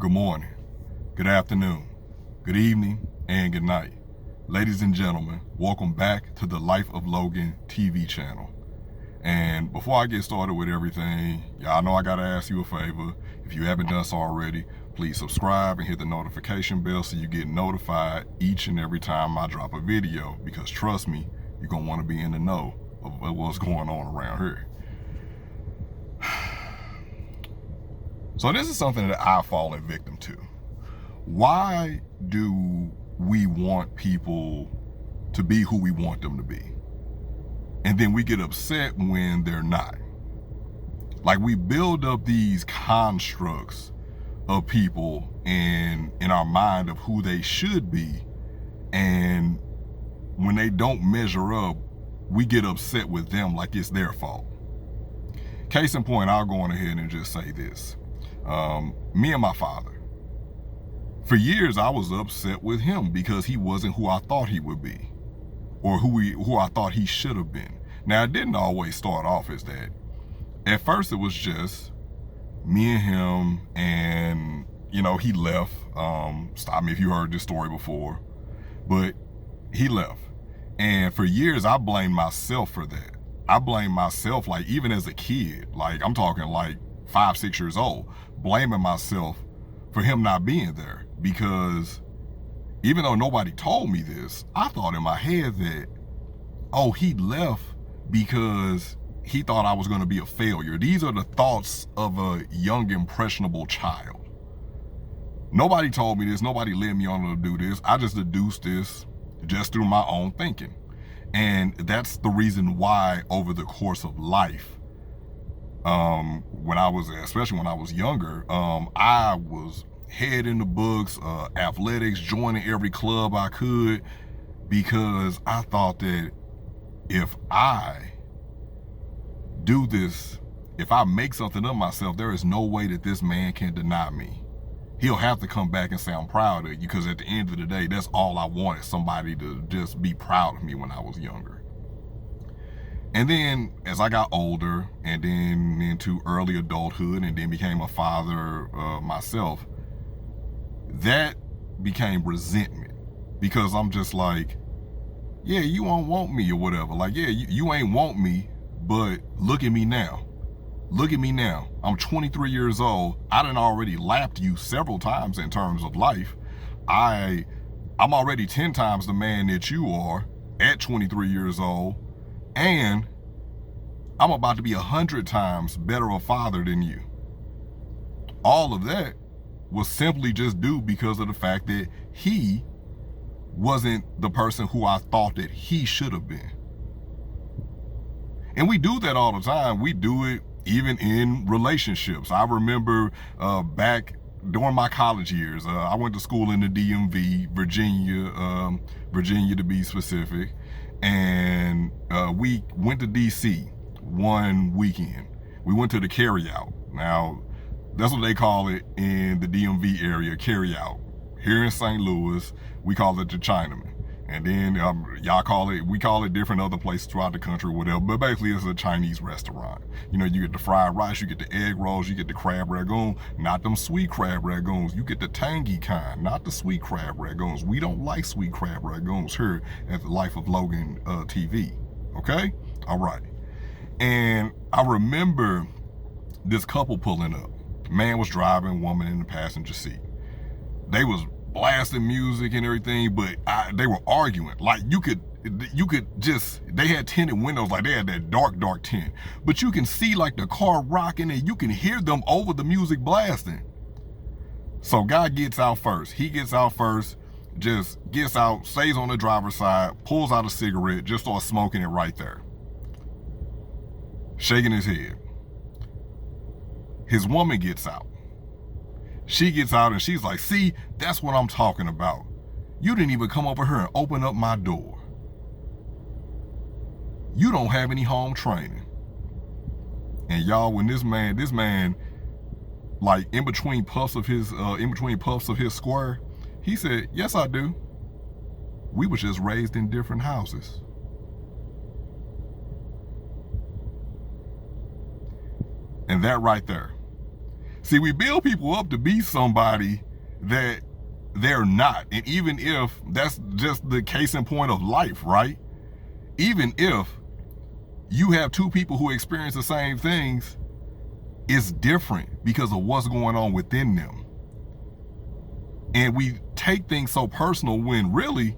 Good morning, good afternoon, good evening, and good night. Ladies and gentlemen, welcome back to the Life of Logan TV channel. And before I get started with everything, y'all know I gotta ask you a favor. If you haven't done so already, please subscribe and hit the notification bell so you get notified each and every time I drop a video, because trust me, you're gonna wanna be in the know of what's going on around here. So this is something that I've fallen victim to. Why do we want people to be who we want them to be? And then we get upset when they're not. Like, we build up these constructs of people in our mind of who they should be. And when they don't measure up, we get upset with them like it's their fault. Case in point, I'll go on ahead and just say this. Me and my father, for years I was upset with him because he wasn't who I thought he would be, or who I thought he should have been. Now, it didn't always start off as that. At first it was just me and him, and he left. Stop me if you heard this story before, but he left. And for years I blamed myself for that. I blamed myself, like, even as a kid, like I'm talking like 5, 6 years old, blaming myself for him not being there. Because even though nobody told me this, I thought in my head that, oh, he left because he thought I was going to be a failure. These are the thoughts of a young, impressionable child. Nobody told me this. Nobody led me on to do this. I just deduced this just through my own thinking. And that's the reason why over the course of life, especially when I was younger, I was head in the books, athletics, joining every club I could, because I thought that if I do this, if I make something of myself, there is no way that this man can deny me. He'll have to come back and say, I'm proud of you, because at the end of the day, that's all I wanted, somebody to just be proud of me when I was younger. And then as I got older, and then into early adulthood, and then became a father myself, that became resentment, because I'm just like, yeah, you won't want me or whatever. Like, yeah, you ain't want me, but look at me now. Look at me now. I'm 23 years old. I done already lapped you several times in terms of life. I'm already 10 times the man that you are at 23 years old. And I'm about to be 100 times better a father than you. All of that was simply just due because of the fact that he wasn't the person who I thought that he should have been. And we do that all the time. We do it even in relationships. I remember back during my college years, I went to school in the DMV, Virginia to be specific. And we went to DC one weekend. We went to the carryout. Now, that's what they call it in the DMV area, carryout. Here in St. Louis, we call it the Chinaman. And then we call it different other places throughout the country or whatever, but basically it's a Chinese restaurant. You get the fried rice, you get the egg rolls, you get the crab ragoon, not them sweet crab ragoons. You get the tangy kind, not the sweet crab ragoons. We don't like sweet crab ragoons here at the Life of Logan TV, okay? All right. And I remember this couple pulling up. Man was driving, woman in the passenger seat. They was blasting music and everything, but they were arguing. Like, you could just, they had tinted windows, like they had that dark tint, but you can see like the car rocking, and you can hear them over the music blasting. So guy gets out first. He gets out first, just gets out, stays on the driver's side, pulls out a cigarette, just starts smoking it right there, shaking his head. His woman gets out. She gets out and she's like, see, that's what I'm talking about. You didn't even come over here and open up my door. You don't have any home training. And y'all, when this man, like in between puffs of his square, he said, yes, I do. We was just raised in different houses. And that right there, See, we build people up to be somebody that they're not. And even if that's just the case in point of life, right? Even if you have two people who experience the same things, it's different because of what's going on within them. And we take things so personal when really,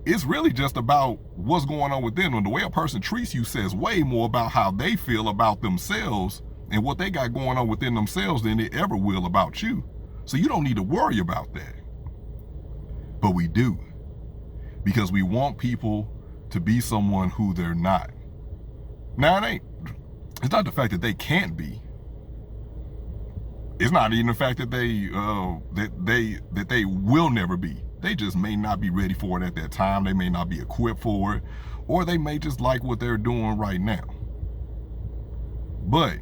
it's really just about what's going on within them. The way a person treats you says way more about how they feel about themselves and what they got going on within themselves than it ever will about you. So you don't need to worry about that. But we do, because we want people to be someone who they're not. Now, it's not the fact that they can't be. It's not even the fact that they will never be. They just may not be ready for it at that time. They may not be equipped for it, or they may just like what they're doing right now. But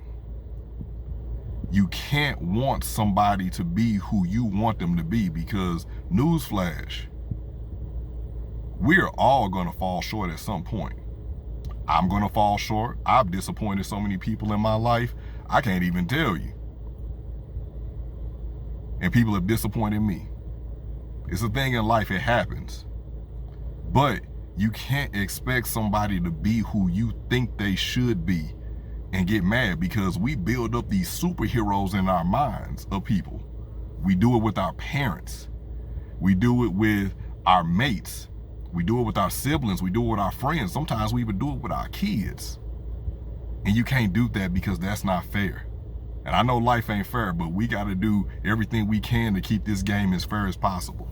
you can't want somebody to be who you want them to be, because newsflash, we're all gonna fall short at some point. I'm gonna fall short. I've disappointed so many people in my life, I can't even tell you. And people have disappointed me. It's a thing in life, it happens. But you can't expect somebody to be who you think they should be and get mad, because we build up these superheroes in our minds of people. We do it with our parents. We do it with our mates. We do it with our siblings. We do it with our friends. Sometimes we even do it with our kids. And you can't do that, because that's not fair. And I know life ain't fair, but we got to do everything we can to keep this game as fair as possible.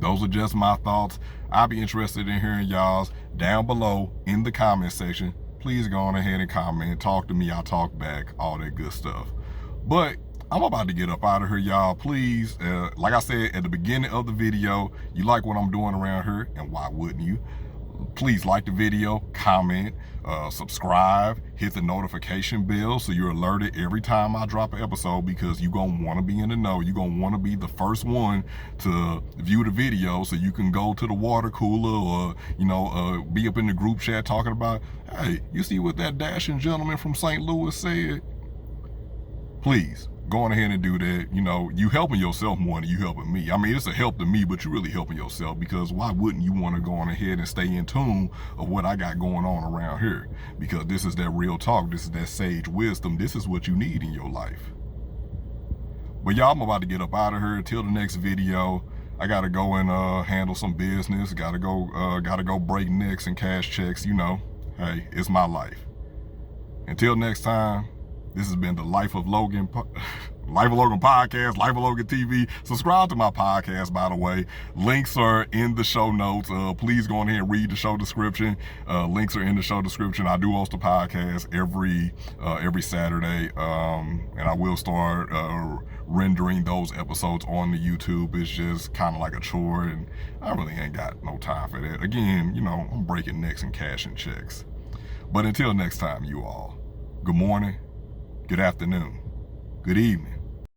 Those are just my thoughts. I'll be interested in hearing y'all's down below in the comment section. Please go on ahead and comment, talk to me, I'll talk back, all that good stuff. But I'm about to get up out of here, y'all. Please, like I said at the beginning of the video, you like what I'm doing around here, and why wouldn't you? Please like the video, comment, subscribe, hit the notification bell so you're alerted every time I drop an episode, because you're going to want to be in the know. You're going to want to be the first one to view the video, so you can go to the water cooler or, be up in the group chat talking about, hey, you see what that dashing gentleman from St. Louis said? Please, go on ahead and do that. You helping yourself more than you helping me. I mean, it's a help to me, but you're really helping yourself, because why wouldn't you want to go on ahead and stay in tune of what I got going on around here? Because this is that real talk. This is that sage wisdom. This is what you need in your life. But y'all, I'm about to get up out of here. Till the next video, I got to go and handle some business. Got to go break necks and cash checks. Hey, it's my life. Until next time, this has been the Life of Logan podcast, Life of Logan TV. Subscribe to my podcast, by the way. Links are in the show notes. Please go on ahead and read the show description. Links are in the show description. I do host a podcast every Saturday, and I will start rendering those episodes on the YouTube. It's just kind of like a chore, and I really ain't got no time for that. Again, I'm breaking necks and cashing checks. But until next time, you all, good morning, good afternoon, good evening.